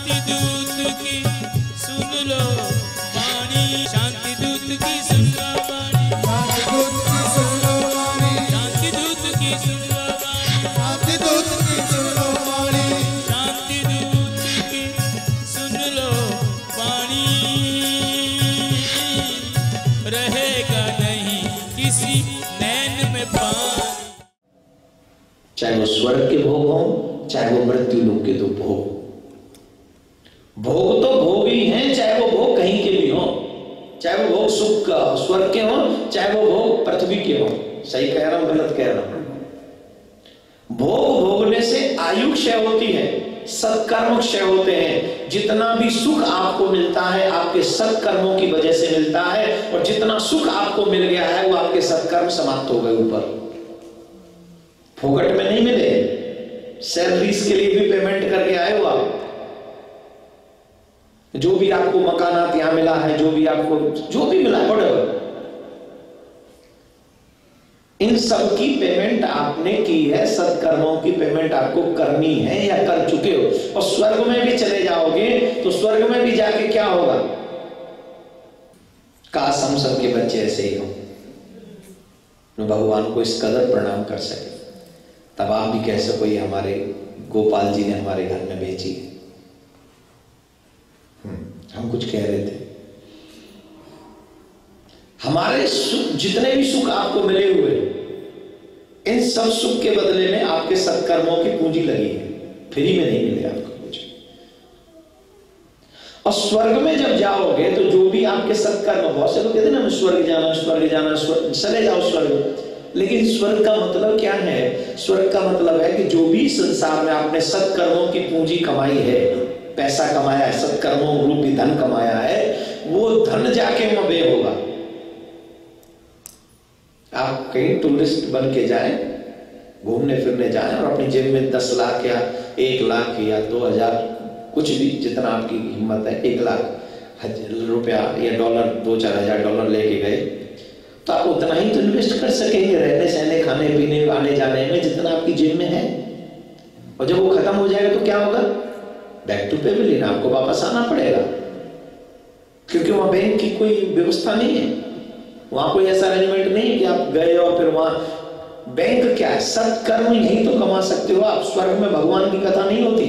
शांति दूत की सुन लो वाणी, शांति दूत की सुन लो वाणी, शांति दूत की सुन लो वाणी, शांति दूत की सुन लो वाणी, शांति दूत की सुन लो वाणी, शांति दूत की सुन लो वाणी। रहेगा नहीं किसी नैन में पानी। चाहे वो स्वर्ग के भोग हो, चाहे वो मृत्यु लोक के तो भोग। भोग तो भोग ही हैं, चाहे वो भोग कहीं के भी हो, चाहे वो भोग सुख का स्वर्ग के हो, चाहे वो भोग पृथ्वी के हो। सही कह रहा हूं गलत कह रहा हूं? भोग भोगने से आयु क्षय होती है, सत्कर्म क्षय होते हैं। जितना भी सुख आपको मिलता है आपके सत्कर्मों की वजह से मिलता है, और जितना सुख आपको मिल गया है वो आपके सत्कर्म समाप्त हो गए ऊपर। फोकट में नहीं मिले, सैलरीज के लिए भी पेमेंट करके आए हो आप। जो भी आपको मकानात यहां मिला है, जो भी आपको जो भी मिला है, whatever, इन सब की पेमेंट आपने की है, सत्कर्मों की पेमेंट आपको करनी है या कर चुके हो। और स्वर्ग में भी चले जाओगे तो स्वर्ग में भी जाके क्या होगा? काश हम सबके बच्चे ऐसे ही हो, भगवान को इस कदर प्रणाम कर सके, तब आप भी कह सको ये हमारे गोपाल जी ने हमारे घर में बेची है। हम कुछ कह रहे थे, हमारे सुख, जितने भी सुख आपको मिले हुए, इन सब सुख के बदले में आपके सत्कर्मों की पूंजी लगी है, फ्री में नहीं मिले आपको कुछ। और स्वर्ग में जब जाओगे तो जो भी आपके सत्कर्म, बहुत से लोग कहते हैं ना स्वर्ग जाना, स्वर्ग जाना, स्वर्ग चले जाओ स्वर्ग। लेकिन स्वर्ग का मतलब क्या है? स्वर्ग का मतलब है कि जो भी संसार में आपने सत्कर्मों की पूंजी कमाई है, पैसा कमाया है, सत्कर्मों रूपी धन कमाया है, वो धन जाके वहां व्यय होगा। आप कहीं टूरिस्ट बन के जाएं, घूमने फिरने जाएं और अपनी जेब में 10 लाख या 1 लाख या 2000, कुछ भी जितना आपकी हिम्मत है, 1 लाख रुपया या डॉलर, 2-4 हजार डॉलर लेके गए, तो आप उतना ही तो इन्वेस्ट कर सकेंगे रहने सहने, खाने पीने, आने जाने में, जितना आपकी जेब में है। और जब वो खत्म हो जाएगा तो क्या होगा? बैक टू पेविलियन, आपको वापस आना पड़ेगा, क्योंकि वहां बैंक की कोई व्यवस्था नहीं है, वहां कोई ऐसा अरेंजमेंट नहीं है कि आप गए और फिर वहां बैंक क्या है? सत्कर्म यही तो कमा सकते हो आप। स्वर्ग में भगवान की कथा नहीं होती,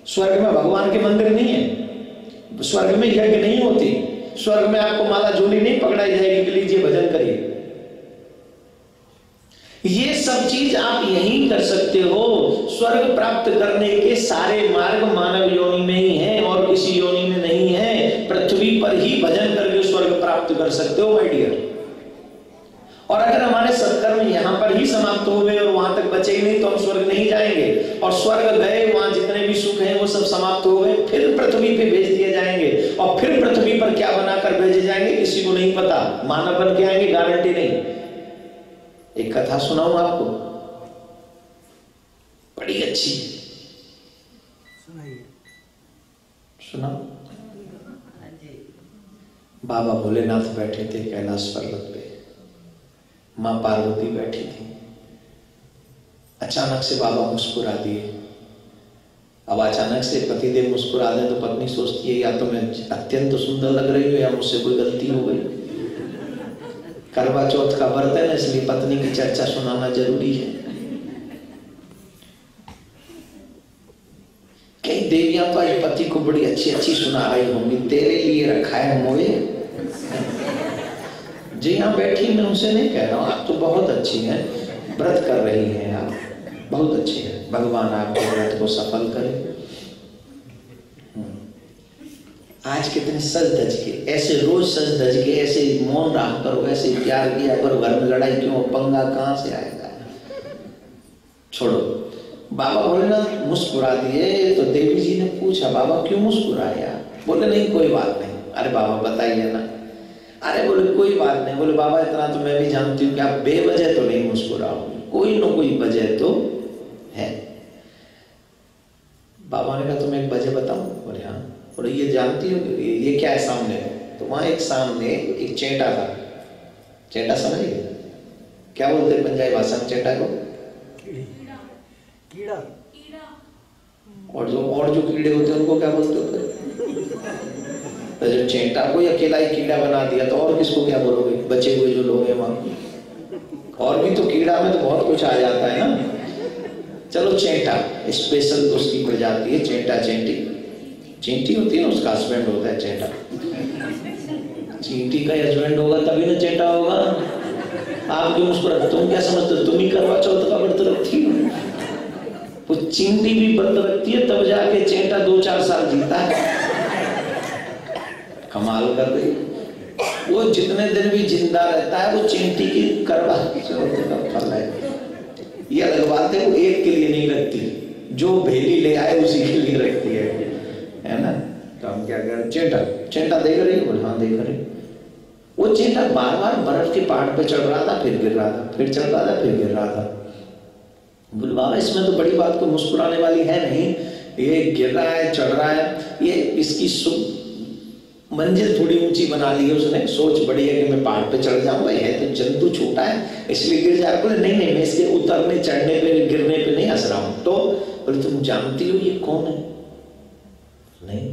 स्वर्ग में भगवान के मंदिर नहीं है, स्वर्ग में यज्ञ नहीं होती, स्वर्ग में आपको माला झोली नहीं पकड़ाई जाएगी कि लीजिए भजन करिए। ये सब चीज आप यहीं कर सकते हो। स्वर्ग प्राप्त करने के सारे मार्ग मानव योनि में ही हैं और किसी योनि में नहीं है। पृथ्वी पर ही भजन करके स्वर्ग प्राप्त कर सकते हो माय डियर। और अगर हमारे सत्कर्म यहां पर ही समाप्त हो गए और वहां तक बचे ही नहीं तो हम स्वर्ग नहीं जाएंगे। और स्वर्ग गए, वहां जितने भी सुख हैं वो सब समाप्त हो गए, फिर पृथ्वी पे भेज दिए जाएंगे। और फिर पृथ्वी पर क्या बनाकर भेजे जाएंगे किसी को नहीं पता। मानव बन के आएंगे, गारंटी नहीं। एक कथा सुनाऊं आपको, बड़ी अच्छी, सुनाओ। बाबा भोलेनाथ बैठे थे कैलाश पर्वत पे, मां पार्वती बैठी थी। अचानक से बाबा मुस्कुरा दिए। अब अचानक से पतिदेव मुस्कुरा दे तो पत्नी सोचती है या तो मैं अत्यंत सुंदर लग रही हूँ या मुझसे कोई गलती हो गई। करवा चौथ का व्रत है ना, इसलिए पत्नी की चर्चा सुनाना जरूरी है। कई देवियां तो आज पति को बड़ी अच्छी अच्छी सुना रही होंगी। तेरे लिए रखा है मोए। जी यहाँ बैठी, मैं उनसे नहीं कह रहा हूँ, आप तो बहुत अच्छी हैं, व्रत कर रही हैं आप, बहुत अच्छी है। भगवान आपके व्रत को सफल करे। आज कितने सज धज के, ऐसे रोज सज धज के, ऐसे मौन रहा करो, ऐसे प्यार किया करो। घर में लड़ाई क्यों? पंगा कहां से आएगा? छोड़ो। बाबा भोलेनाथ मुस्कुरा दिए तो देवी जी ने पूछा, बाबा क्यों मुस्कुराया? बोले नहीं कोई बात नहीं। अरे बाबा बताइए ना। अरे बोले कोई बात नहीं। बोले बाबा इतना तो मैं भी जानती हूँ कि आप बेवजह तो नहीं मुस्कुराओगे, कोई ना कोई वजह तो है। बाबा ने कहा तुम एक वजह बताओ। बोले हाँ। बोले ये जानती हो ये क्या है सामने? तो वहां एक सामने एक चेंटा था। चेंटा समझिए क्या बोलते पंजाबी भाषा में चेंटा को? और जो कीड़े होते हैं उनको क्या बोलते होते? तो जब चेंटा को अकेला ही कीड़ा बना दिया तो और किसको क्या बोलोगे? बचे हुए जो लोग हैं वहां। और भी तो कीड़ा में तो बहुत कुछ आ जाता है ना। चलो चेंटा स्पेशल उसकी प्रजाति है, चेंटा चेंटी। चींटी होती है ना, उसका हस्बैंड होता है चेंटा। चींटी का हस्बैंड होगा तभी ना चेंटा होगा। आप क्यों मुस्कुराते? तुम क्या समझते हो? तुम ही करवा चौथ का व्रत रखती हो। वो चींटी भी व्रत रखती है तब जाके चेंटा 2-4 साल जीता है। कमाल कर रही है। वो जितने दिन भी जिंदा रहता है वो चींटी की करवा चौथ का फल है। ये अलग बात है, वो एक के लिए नहीं रखती, जो भेली ले आए उसी के लिए रखती है ना। तो हम क्या करें? चेंटा देख रही है? हाँ देख रही। वो चेंटा बार बार बर्फ के पहाड़ पे चढ़ रहा था, फिर गिर रहा था, फिर चढ़ रहा था, फिर गिर रहा था। बोले बाबा इसमें तो बड़ी बात को मुस्कुराने वाली है नहीं, ये गिर रहा है, चढ़ रहा है, ये इसकी मंजिल थोड़ी ऊंची बना ली है उसने। सोच बड़ी है कि मैं पहाड़ पे चढ़ जाऊंगा, यह तो जंतु छोटा है इसलिए गिर जा रहा। बोले नहीं मैं इसके उतरने चढ़ने पे गिरने पे नहीं हंस रहा हूं। तो बोले तुम जानती हो ये कौन है? नहीं।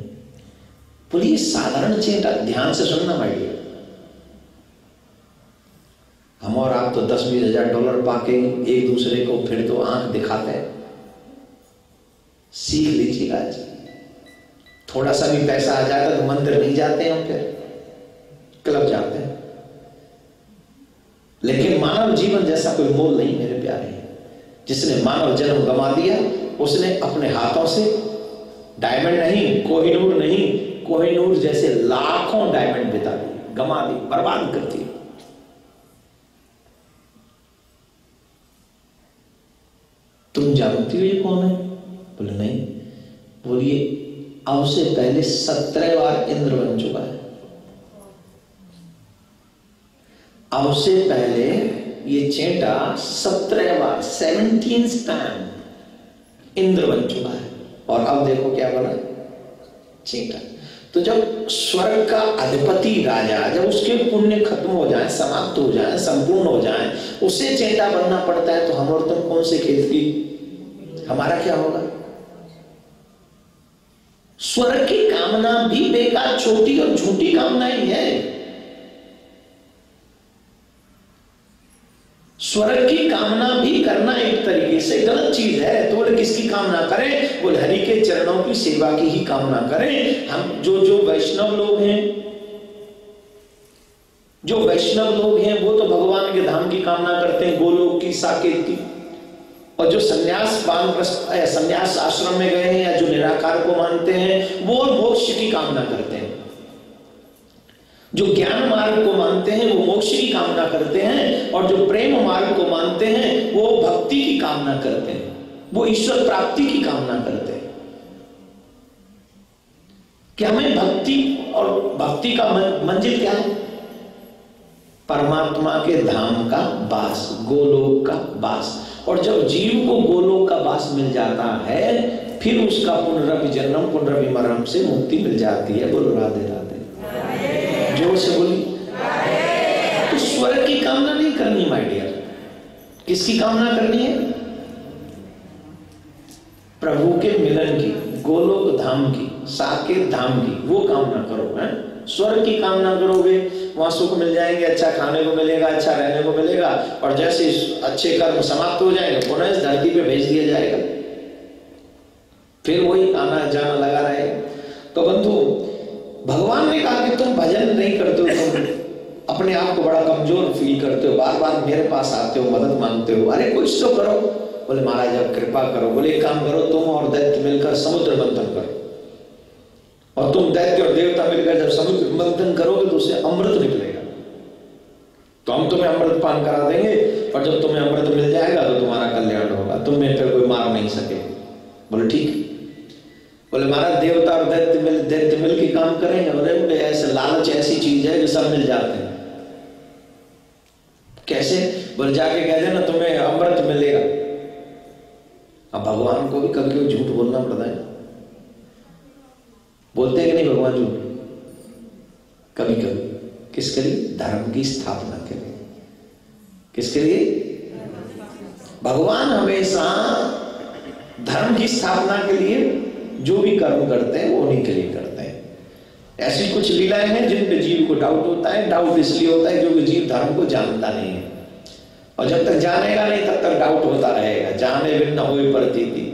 बोले ये साधारण चेंटा, ध्यान से सुनना माय डियर। हम और आप तो 10-20 हजार डॉलर पाके एक दूसरे को फिर तो आंख दिखाते हैं। सीख लीजिएगा आज। थोड़ा सा भी पैसा आ जाता तो मंदिर नहीं जाते हम, फिर क्लब जाते हैं। लेकिन मानव जीवन जैसा कोई मोल नहीं मेरे प्यारे। जिसने मानव जन्म गंवा दिया उसने अपने हाथों से डायमंड नहीं, कोहिनूर नहीं, कोहिनूर जैसे लाखों डायमंड बिता दिए, गंवा दी, बर्बाद कर दी। तुम जानती हो ये कौन है? बोले नहीं। बोलिए अब से पहले 17 बार इंद्र बन चुका है। अब से पहले ये चेंटा 17 बार 17 टाइम इंद्र बन चुका है। और अब देखो क्या बना? चेंटा। तो जब स्वर्ग का अधिपति राजा, जब उसके पुण्य खत्म हो जाए, समाप्त हो जाए, संपूर्ण हो जाए, उसे चेंटा बनना पड़ता है, तो हम और तुम कौन से खेत की? हमारा क्या होगा? स्वर्ग की कामना भी बेकार, छोटी और झूठी कामना ही है। स्वर्ग की कामना भी करना एक तरीके से गलत चीज है। तो बोले किसकी कामना करें? बोले हरि के चरणों की सेवा की ही कामना करें। हम जो वैष्णव लोग हैं, जो वैष्णव लोग हैं वो तो भगवान के धाम की कामना करते हैं, गोलोक की, साकेत की। और जो संन्यास आश्रम में गए हैं या जो निराकार को मानते हैं वो मोक्ष की कामना करते हैं। जो ज्ञान मार्ग को मानते हैं वो मोक्ष की कामना करते हैं, और जो प्रेम मार्ग को मानते हैं वो भक्ति की कामना करते हैं, वो ईश्वर प्राप्ति की कामना करते हैं। क्या हमें भक्ति और भक्ति का मंजिल क्या है? परमात्मा के धाम का वास, गोलोक का वास। और जब जीव को गोलोक का वास मिल जाता है फिर उसका पुनर्जन्म पुनर्विमरण से मुक्ति मिल जाती है। बोलो राधे राधे, जोर से बोली। तो स्वर्ग की कामना नहीं करनी माय डियर। किसकी कामना करनी है? प्रभु के मिलन की, गोलोक धाम की, साकेत धाम की, वो कामना करो। है स्वर्ग की कामना करोगे वहां सुख मिल जाएंगे, अच्छा खाने को मिलेगा, अच्छा रहने को मिलेगा, और जैसे अच्छे कर्म समाप्त हो जाएंगे पुनः इस धरती पे भेज दिया जाएगा, फिर वही आना जाना लगा रहेगा। तो बंधु भगवान ने कहा कि तुम भजन नहीं करते हो, तुम अपने आप को बड़ा कमजोर फील करते हो, बार बार मेरे पास आते हो, मदद मांगते हो, अरे कुछ तो करो। बोले महाराज अब कृपा करो। बोले एक काम करो, तुम और दैत्य मिलकर समुद्र मंथन करो, और तुम दैत्य और देवता मिलकर जब समुद्र मंथन करोगे तो उससे अमृत निकलेगा, तो हम तुम्हें अमृत पान करा देंगे, और जब तुम्हें अमृत मिल जाएगा तो तुम्हारा कल्याण होगा, तुम्हें फिर कोई मार नहीं सके। बोले ठीक। बोले महाराज देवता और दैत्य मिल के काम करेंगे? बोले ऐसे लालच ऐसी चीज है कि सब मिल जाते हैं। कैसे? बोले जाके कह देना तुम्हें अमृत मिलेगा। अब भगवान को भी कभी कभी झूठ बोलना पड़ता है, बोलते हैं कि नहीं भगवान झूठ? कभी कभी। किसके लिए? धर्म की स्थापना के लिए। किसके लिए? भगवान हमेशा धर्म की स्थापना के लिए जो भी कर्म करते हैं वो उन्हीं के लिए करते हैं। ऐसी कुछ लीलाएं हैं जिन पे जीव को डाउट होता है। डाउट इसलिए होता है क्योंकि जीव धर्म को जानता नहीं है, और जब तक जानेगा नहीं तब तक डाउट होता रहेगा। जाने बिन न होए प्रतीति,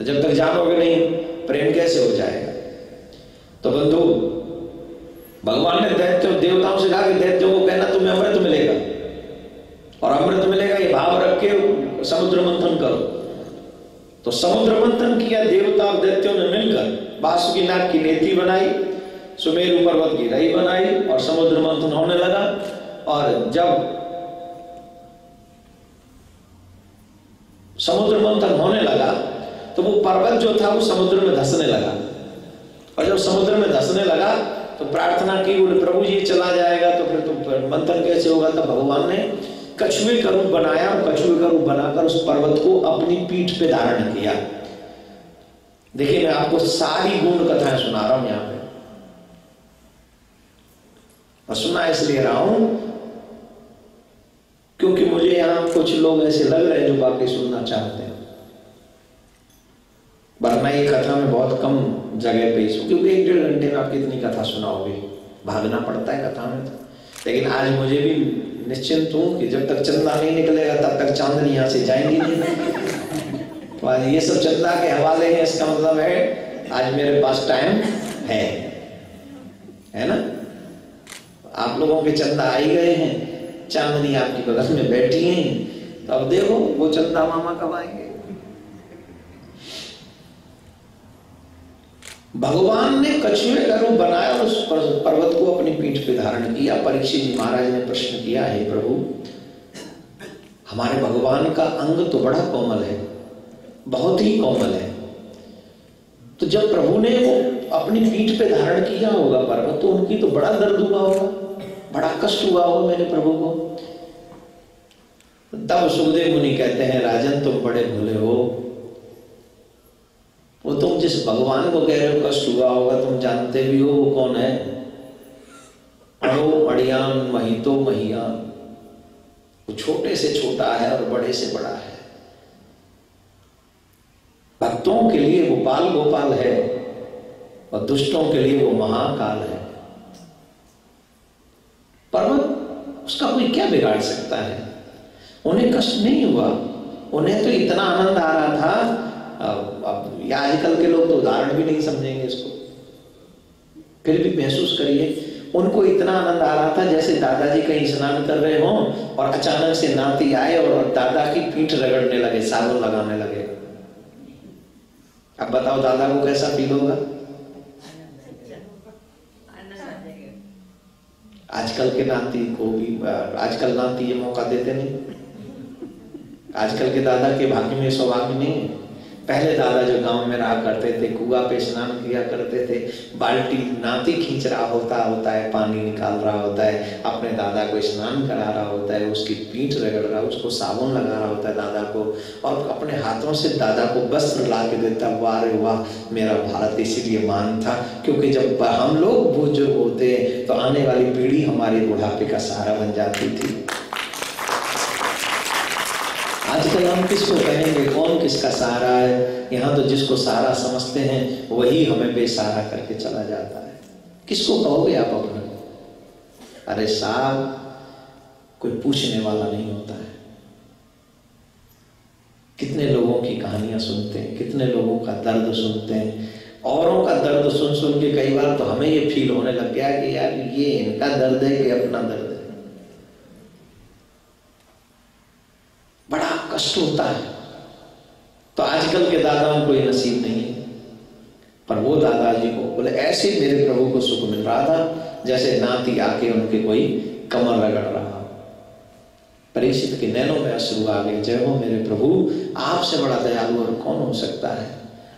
जब तक जानोगे नहीं प्रेम कैसे हो जाएगा। तो बंधु, भगवान ने दैत्यों देवताओं से कहा कि दैत्यों को कहना तुम्हें अमृत मिलेगा, और अमृत मिलेगा ये भाव रख के समुद्र मंथन करो। तो समुद्र मंथन किया देवता और दैत्यों ने मिलकर। वासुकी नाग की नेति बनाई, सुमेरु पर्वत की रई बनाई, और समुद्र मंथन होने लगा। और जब समुद्र मंथन होने लगा तो वो पर्वत जो था वो समुद्र में धंसने लगा, और जब समुद्र में धंसने लगा तो प्रार्थना की, बोले प्रभु जी चला जाएगा तो फिर तो मंथन कैसे होगा। तब भगवान ने कछुए का रूप बनाया, और कछुए का रूप बनाकर उस पर्वत को अपनी पीठ पे धारण किया। देखिए, मैं आपको सारी गुण कथाएं सुना रहा हूं यहां पे, और सुना इसलिए रहा हूं क्योंकि मुझे यहां कुछ लोग ऐसे लग रहे हैं जो बाकी सुनना चाहते हैं, वरना ये कथा में बहुत कम जगह पे ही, क्योंकि 1-1.5 घंटे में आप कितनी कथा सुनाओगे, भागना पड़ता है कथा में। लेकिन आज मुझे भी निश्चिंत हूं कि जब तक चंदा नहीं निकलेगा तब तक चांदनी यहां से जाएंगी नहीं। तो आज ये सब चंदा के हवाले हैं, इसका मतलब है आज मेरे पास टाइम है ना। आप लोगों के चंदा आ ही गए हैं, चांदनी आपकी बगल में बैठी है, तो अब देखो वो चंदा मामा कब आएंगे। भगवान ने कछुए का रूप बनाया और उस पर्वत को अपनी पीठ पे धारण किया। परीक्षित जी महाराज ने प्रश्न किया, हे प्रभु, हमारे भगवान का अंग तो बड़ा कोमल है, बहुत ही कोमल है, तो जब प्रभु ने वो अपनी पीठ पे धारण किया होगा पर्वत, तो उनकी तो बड़ा दर्द हुआ होगा, बड़ा कष्ट हुआ होगा मेरे प्रभु को। तब सुखदेव मुनि कहते हैं, राजन तुम बड़े भोले हो, वो तुम जिस भगवान को कह रहे हो कष्ट हुआ होगा, तुम जानते भी हो वो कौन है। अड़ो अड़ियान महितो महियान, वो छोटे से छोटा है और बड़े से बड़ा है। भक्तों के लिए वो बाल गोपाल है और दुष्टों के लिए वो महाकाल है। पर्वत उसका कोई क्या बिगाड़ सकता है। उन्हें कष्ट नहीं हुआ, उन्हें तो इतना आनंद आ रहा था। अब आजकल के लोग तो उदाहरण भी नहीं समझेंगे इसको, फिर भी महसूस करिए, उनको इतना आनंद आ रहा था जैसे दादाजी कहीं स्नान कर रहे हों और अचानक से नाती आए और दादा की पीठ रगड़ने लगे, साबुन लगाने लगे। अब बताओ दादा को कैसा फील होगा। आजकल के नाती को भी, आजकल नाती ये मौका देते नहीं। आजकल के दादा के भाग्य में सौभाग्य नहीं है। पहले दादा जो गांव में रहा करते थे, कुआं पे स्नान किया करते थे, बाल्टी नाती खींच रहा होता है, पानी निकाल रहा होता है, अपने दादा को स्नान करा रहा होता है, उसकी पीठ रगड़ रहा, उसको साबुन लगा रहा होता है दादा को, और अपने हाथों से दादा को वस्त्र ला के देता। वाह रे वाह, मेरा भारत इसीलिए महान था क्योंकि जब हम लोग बुजुर्ग होते तो आने वाली पीढ़ी हमारे बुढ़ापे का सहारा बन जाती थी। आजकल हम किसको कहेंगे, कौन किसका सहारा है। यहाँ तो जिसको सहारा समझते हैं वही हमें बेसहारा करके चला जाता है। किसको कहोगे आप अपना? अरे साहब, कोई पूछने वाला नहीं होता है। कितने लोगों की कहानियां सुनते हैं, कितने लोगों का दर्द सुनते हैं। औरों का दर्द सुन सुन के कई बार तो हमें ये फील होने लग गया कि यार ये इनका दर्द है कि अपना दर्द है। बड़ा कष्ट होता है। तो आजकल के दादाओं को ये नसीब नहीं है, पर वो दादाजी को बोले ऐसे मेरे प्रभु को सुख मिल रहा था जैसे नाती आके उनके कोई कमर रगड़ रहा। परीक्षित के नैनों में अश्रु आ गए। जय हो मेरे प्रभु, आपसे बड़ा दयालु और कौन हो सकता है।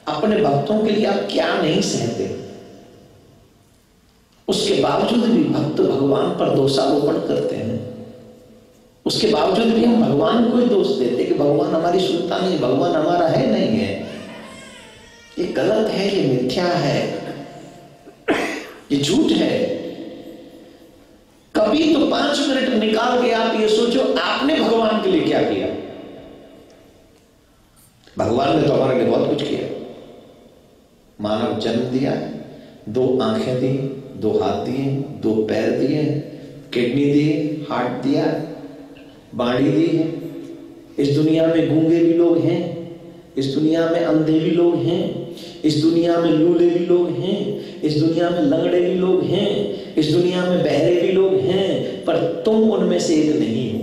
अपने भक्तों के लिए आप क्या नहीं सहते, उसके बावजूद भी भक्त भगवान पर दोषारोपण करते हैं। उसके बावजूद भी हम भगवान को ही दोष देते कि भगवान हमारी सुनता नहीं, भगवान हमारा है नहीं है। ये गलत है, ये मिथ्या है, ये झूठ है। कभी तो 5 मिनट निकाल के आप ये सोचो आपने भगवान के लिए क्या किया। भगवान ने तो हमारे लिए बहुत कुछ किया। मानव जन्म दिया, 2 आंखें दी, 2 हाथ दिए, 2 पैर दिए, किडनी दिए, हार्ट दिया, बाड़ी दी है। इस दुनिया में गूंगे भी लोग हैं, इस दुनिया में अंधे भी लोग हैं, इस दुनिया में लूले भी लोग हैं, इस दुनिया में लंगड़े भी लोग हैं, इस दुनिया में बहरे भी लोग हैं, पर तुम उनमें से एक नहीं हो।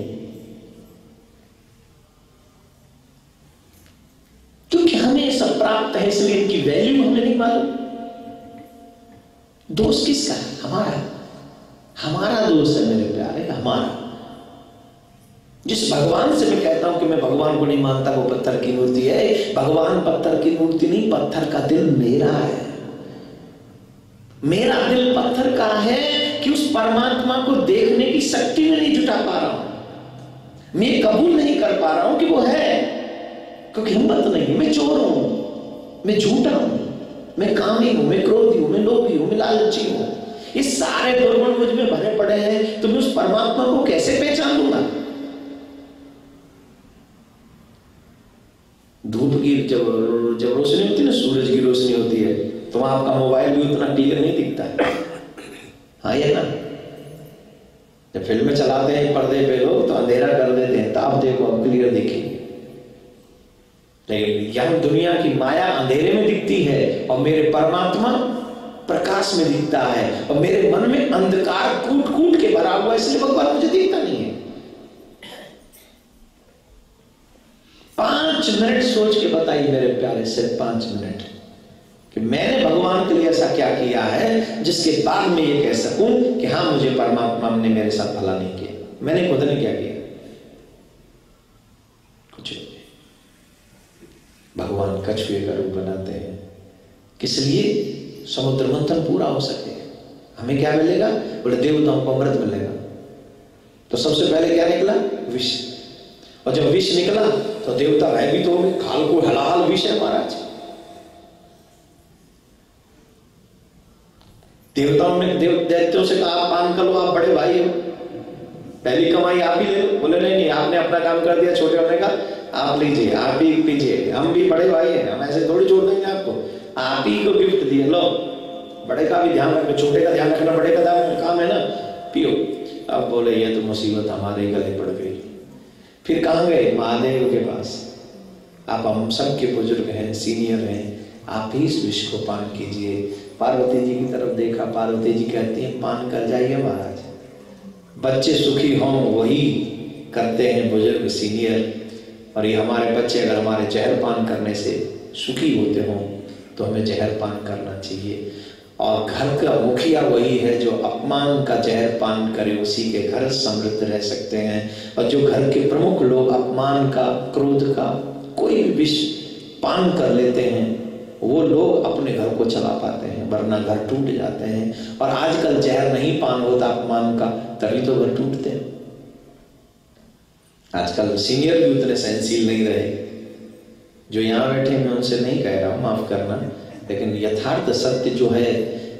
क्योंकि हमें ये सब प्राप्त है, इसलिए इनकी वैल्यू हमें नहीं मालूम। दोष किसका है? हमारा। हमारा दोष है मेरे प्यारे, हमारा। जिस भगवान से मैं कहता हूं कि मैं भगवान को नहीं मानता, वो पत्थर की मूर्ति है। भगवान पत्थर की मूर्ति नहीं, पत्थर का दिल मेरा है। मेरा दिल पत्थर का है कि उस परमात्मा को देखने की शक्ति में नहीं जुटा पा रहा हूं। मैं कबूल नहीं कर पा रहा हूं कि वो है, क्योंकि हिम्मत नहीं। मैं चोर हूं, मैं झूठा हूं, मैं कामी हूं, मैं क्रोधी हूं, मैं लोभी हूं, मैं लालची हूं। ये सारे दुर्गुण मुझ में भरे पड़े हैं, तो मैं उस परमात्मा को कैसे पहचान लूंगा? धूप की जब रोशनी होती है ना, सूरज की रोशनी होती है, तो आपका मोबाइल भी उतना क्लियर नहीं दिखता है। हाँ ये ना, जब फिल्में चलाते हैं पर्दे पे लोग तो अंधेरा कर देते हैं, तो आप देखो अब क्लियर दिखेगी। लेकिन यह दुनिया की माया अंधेरे में दिखती है और मेरे परमात्मा प्रकाश में दिखता है, और मेरे मन में अंधकार कूट कूट के भरा हुआ है, इसलिए भगवान मुझे दिखता नहीं है। 5 मिनट सोच के बताइए मेरे प्यारे, सिर्फ 5 मिनट, कि मैंने भगवान के लिए ऐसा क्या किया है जिसके बाद में ये कह सकूं कि हाँ मुझे परमात्मा ने मेरे साथ भला नहीं किया। मैंने खुद ने क्या किया? कुछ नहीं। भगवान कछुए का रूप बनाते हैं, किस लिए? समुद्र मंथन पूरा हो सके। हमें क्या मिलेगा? बोले देवताओं को अमृत मिलेगा। तो सबसे पहले क्या निकला? विष। और जब विष निकला तो देवता भयभीत हो गए, खाल को हलाहल विष है महाराज। देवताओं ने दैत्यों से कहा आप पान कर लो, आप बड़े भाई हो, पहली कमाई आप ही ले लो। बोले नहीं नहीं, आपने अपना काम कर दिया। छोटे होने का आप लीजिए, आप ही पीजिए, हम भी बड़े भाई हैं, हम ऐसे थोड़ी छोड़ देंगे आपको, आप ही को गिफ्ट दिए, लो। बड़े का भी ध्यान रखो, छोटे का ध्यान रखना बड़े का काम है ना, पियो। अब बोले ये तो मुसीबत हमारे गले पड़ गई। फिर कहाँ गए? महादेव के पास। आप हम सबके बुजुर्ग हैं, सीनियर हैं, आप ही इस विष को पान कीजिए। पार्वती जी की तरफ देखा, पार्वती जी कहती हैं पान कर जाइए महाराज, बच्चे सुखी हों वही करते हैं बुजुर्ग सीनियर, और ये हमारे बच्चे अगर हमारे जहर पान करने से सुखी होते हों तो हमें जहर पान करना चाहिए। और घर का मुखिया वही है जो अपमान का जहर पान करे, उसी के घर समृद्ध रह सकते हैं। और जो घर के प्रमुख लोग अपमान का, क्रोध का कोई भी विष पान कर लेते हैं, वो लोग अपने घर को चला पाते हैं, वरना घर टूट जाते हैं। और आजकल जहर नहीं पान होता अपमान का, तभी तो घर टूटते हैं। आजकल सीनियर भी उतने सहनशील नहीं रहे। जो यहाँ बैठे मैं उनसे नहीं कह रहा हूँ, माफ करना, लेकिन यथार्थ सत्य जो है,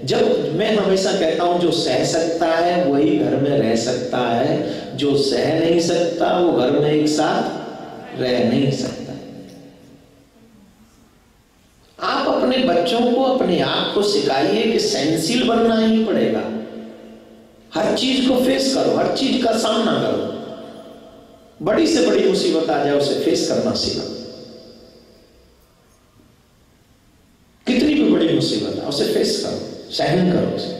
जब मैं हमेशा कहता हूं जो सह सकता है वही घर में रह सकता है, जो सह नहीं सकता वो घर में एक साथ रह नहीं सकता। आप अपने बच्चों को, अपने आप को सिखाइए कि सहनशील बनना ही पड़ेगा। हर चीज को फेस करो, हर चीज का सामना करो। बड़ी से बड़ी मुसीबत आ जाए उसे फेस करना सीखो। कितनी भी बड़ी मुसीबत है उसे फेस करो, सहन करो उसे,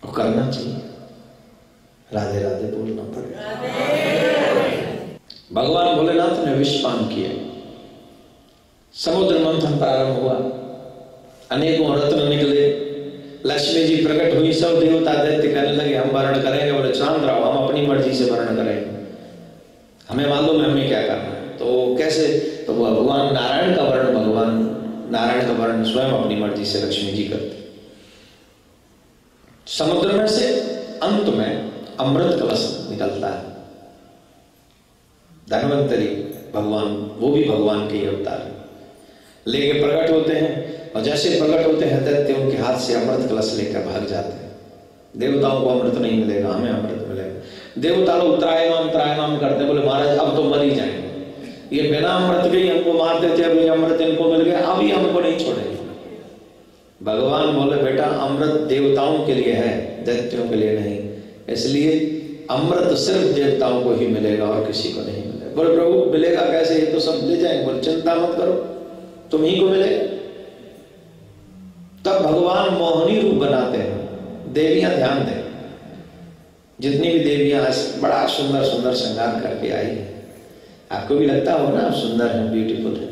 और करना चाहिए। राधे राधे बोलना पड़ेगा। भगवान भोलेनाथ ने विष पान किया, समुद्र मंथन प्रारंभ हुआ, अनेकों रत्न निकले, लक्ष्मी जी प्रकट हुई, सब देवता दैत्य कहने लगे हम वर्ण करेंगे। बोले शांत रहो, हम अपनी मर्जी से वर्ण करेंगे, हमें मालूम है हमें क्या करना है। तो कैसे? तो भगवान नारायण का वर्ण, भगवान नारायण का वर्ण स्वयं अपनी मर्जी से लक्ष्मी जी करते। समुद्र में से अंत में अमृत कलश निकलता है। धन्वंतरी भगवान, वो भी भगवान के ही अवतार है, लेके प्रकट होते हैं। और जैसे प्रकट होते हैं दैत्य उनके हाथ से अमृत कलश लेकर भाग जाते हैं। देवताओं को अमृत नहीं मिलेगा, हमें अमृत मिलेगा। देवता लोग त्रायमाम त्रायमाम करते, बोले महाराज अब तो मर ही जाएंगे, ये बिना अमृत के ही हमको मारते थे, अभी अमृत इनको मिल गया, अभी हमको नहीं छोड़ेंगे। भगवान बोले बेटा अमृत देवताओं के लिए है, दैत्यों के लिए नहीं, इसलिए अमृत सिर्फ देवताओं को ही मिलेगा और किसी को नहीं मिलेगा। बोले प्रभु मिलेगा कैसे, ये तो सब ले जाएंगे। बोले चिंता मत करो, तुम ही को मिलेगा। तब भगवान मोहिनी रूप बनाते हैं। देवियां ध्यान दें, जितनी भी देवियां बड़ा सुंदर सुंदर श्रृंगार करके आई है, आपको भी लगता हो ना सुंदर है, ब्यूटीफुल है,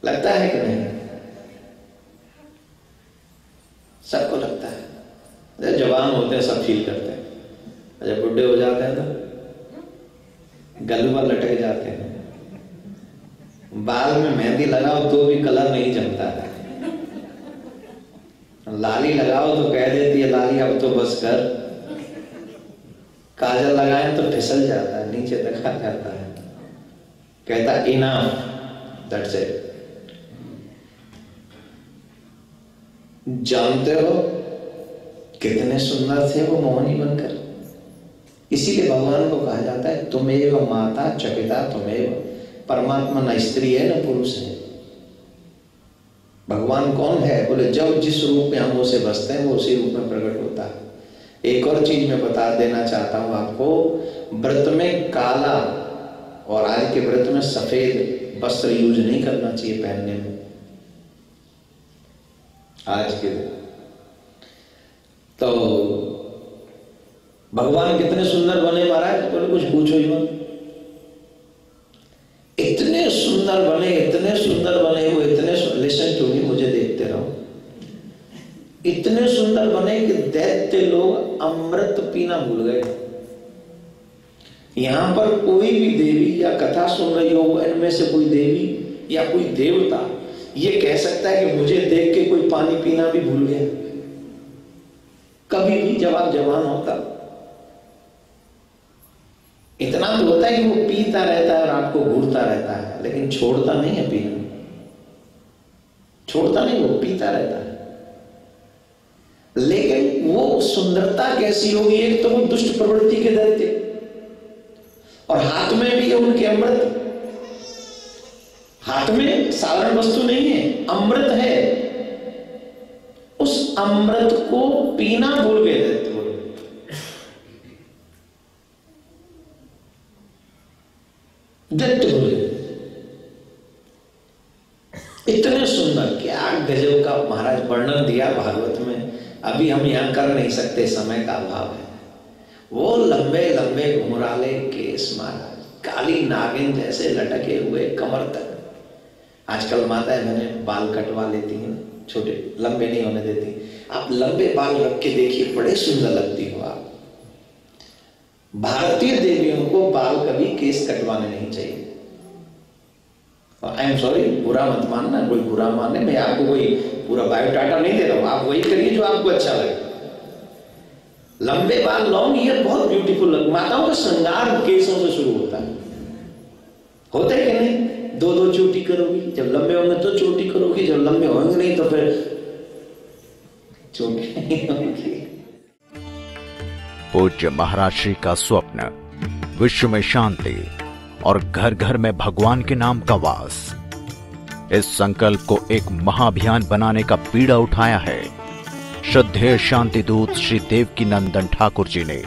लगता है कि नहीं? सबको लगता है। जब जवान होते हैं सब फील करते हैं, जब बुढ़े हो जाते हैं तो गलुआ लटक जाते हैं। बाल में मेहंदी लगाओ तो भी कलर नहीं जमता है, लाली लगाओ तो कह देती है लाली अब तो बस कर, काजल लगाएं तो फिसल जाता है, नीचे दिखा जाता है, कहता इनफ, दैट्स इट। जानते हो कितने सुंदर थे वो मोहिनी बनकर। इसीलिए भगवान को कहा जाता है तुमेव माता चकिता तुमेव। परमात्मा न स्त्री है न पुरुष है। भगवान कौन है? बोले जब जिस रूप में हम उसे बसते हैं वो उसी रूप में प्रकट होता है। एक और चीज मैं बता देना चाहता हूं आपको, व्रत में काला और आज के व्रत में सफेद वस्त्र यूज नहीं करना चाहिए पहनने में। आज के दिन तो भगवान कितने सुंदर बने महाराज, बोले कुछ पूछो ही मत। इतने सुंदर बने, इतने सुंदर बने वो, इतने लिसन टू मी, मुझे देखते रहो, इतने सुंदर बने कि दैत्य लोग अमृत पीना भूल गए। यहां पर कोई भी देवी या कथा सुन रही हो, इनमें से कोई देवी या कोई देवता ये कह सकता है कि मुझे देख के कोई पानी पीना भी भूल गया? कभी भी जब आप जवान होता, इतना तो होता है कि वो पीता रहता है और आपको घूरता रहता है, लेकिन छोड़ता नहीं है पीना, छोड़ता नहीं, वो पीता रहता है। लेकिन वो सुंदरता कैसी होगी? एक तो वो दुष्ट प्रवृत्ति के दैत्य, और हाथ में भी है उनके अमृत। हाथ में साधारण वस्तु नहीं है, अमृत है। उस अमृत को पीना भूल गए दैत्य। दैत्य भूल गए। इतने सुंदर, क्या गजब का महाराज वर्णन दिया भागवत में, अभी हम यहां कर नहीं सकते, समय का अभाव है। वो लंबे लंबे घुंघराले केस महाराज, काली नागिन जैसे लटके हुए कमर तक। आजकल माताएं बहनें बाल कटवा लेती हैं, छोटे लंबे नहीं होने देती। आप लंबे बाल रख के देखिए, बड़े सुंदर लगती हो आप। भारतीय देवियों को बाल कभी केस कटवाने नहीं चाहिए। और आई एम सॉरी, बुरा मत मानना, कोई बुरा माने, मैं आपको कोई पूरा बायोडाटा नहीं दे रहा हूं, आप वही करिए जो आपको अच्छा लगे। लंबे बाल, लॉन्ग ईयर बहुत ब्यूटीफुल लग। माताओं का श्रृंगार केसों से शुरू होता है, होता है कि नहीं? दो दो चोटी करोगी, जब लंबे होंगे तो चोटी करोगी, जब लंबे होंगे नहीं तो फिर चोटी नहीं होगी। पूज्य महाराज श्री का स्वप्न विश्व में शांति और घर घर में भगवान के नाम का वास। इस संकल्प को एक महाअभियान बनाने का बीड़ा उठाया है श्रद्धेय शांति दूत श्री देवकी नंदन ठाकुर जी ने।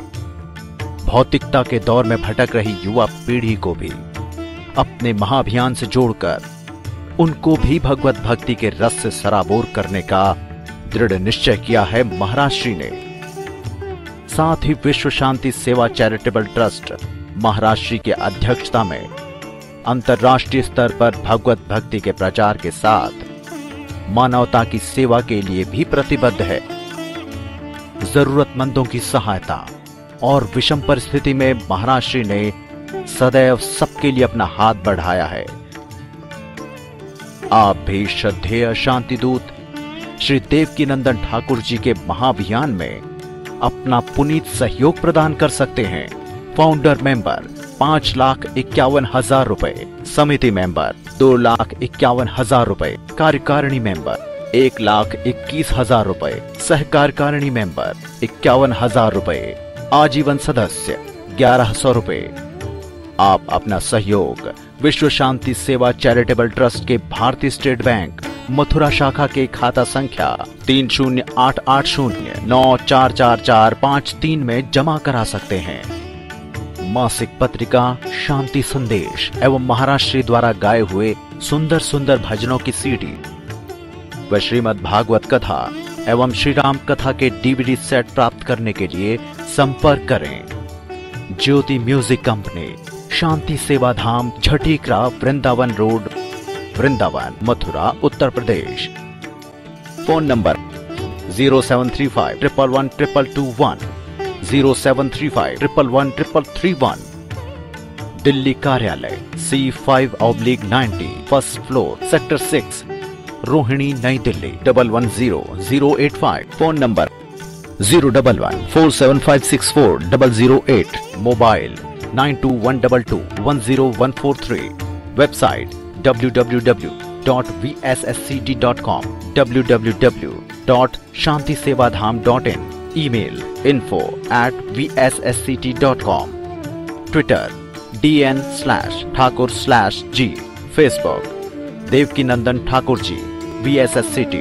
भौतिकता के दौर में भटक रही युवा पीढ़ी को भी अपने महाअभियान से जोड़कर उनको भी भगवत भक्ति के रस से सराबोर करने का दृढ़ निश्चय किया है महाराज श्री ने। साथ ही विश्व शांति सेवा चैरिटेबल ट्रस्ट महाराज श्री के अध्यक्षता में अंतर्राष्ट्रीय स्तर पर भगवत भक्ति के प्रचार के साथ मानवता की सेवा के लिए भी प्रतिबद्ध है। जरूरतमंदों की सहायता और विषम परिस्थिति में महाराज श्री ने सदैव सबके लिए अपना हाथ बढ़ाया है। आप भी श्रद्धेय शांति दूत श्री देवकी नंदन ठाकुर जी के महाअभियान में अपना पुनीत सहयोग प्रदान कर सकते हैं। फाउंडर मेंबर 5,51,000 रुपए, समिति मेंबर 2,51,000 रुपए, कार्यकारिणी मेंबर 1,21,000 रुपए, सहकार्यकारिणी मेंबर 51,000 रुपए, आजीवन सदस्य 1,100 रुपए। आप अपना सहयोग विश्व शांति सेवा चैरिटेबल ट्रस्ट के भारतीय स्टेट बैंक मथुरा शाखा के खाता संख्या 3088094445 में जमा करा सकते हैं। मासिक पत्रिका शांति संदेश एवं महाराष्ट्री द्वारा गाए हुए सुंदर सुंदर भजनों की सीडी व श्रीमद् भागवत कथा एवं श्री राम कथा के डीवीडी सेट प्राप्त करने के लिए संपर्क करें। ज्योति music company, Shanti Seva Dham, Jhatikara, Vrindavan road, Vrindavan, Mathura, Uttar Pradesh. Phone number 0735111221, 0735111331। Delhi कार्यालय C5/90, first floor, sector 6, Rohini, Nai Delhi 110085। Phone number 01147564008। Mobile 9212210143। Website www.vsscd.com, www.shantisevadham.in। Email info@vsscd.com। Twitter DN/ठाकुर/G। Facebook Devkinandan Thakur ji, VSSCD।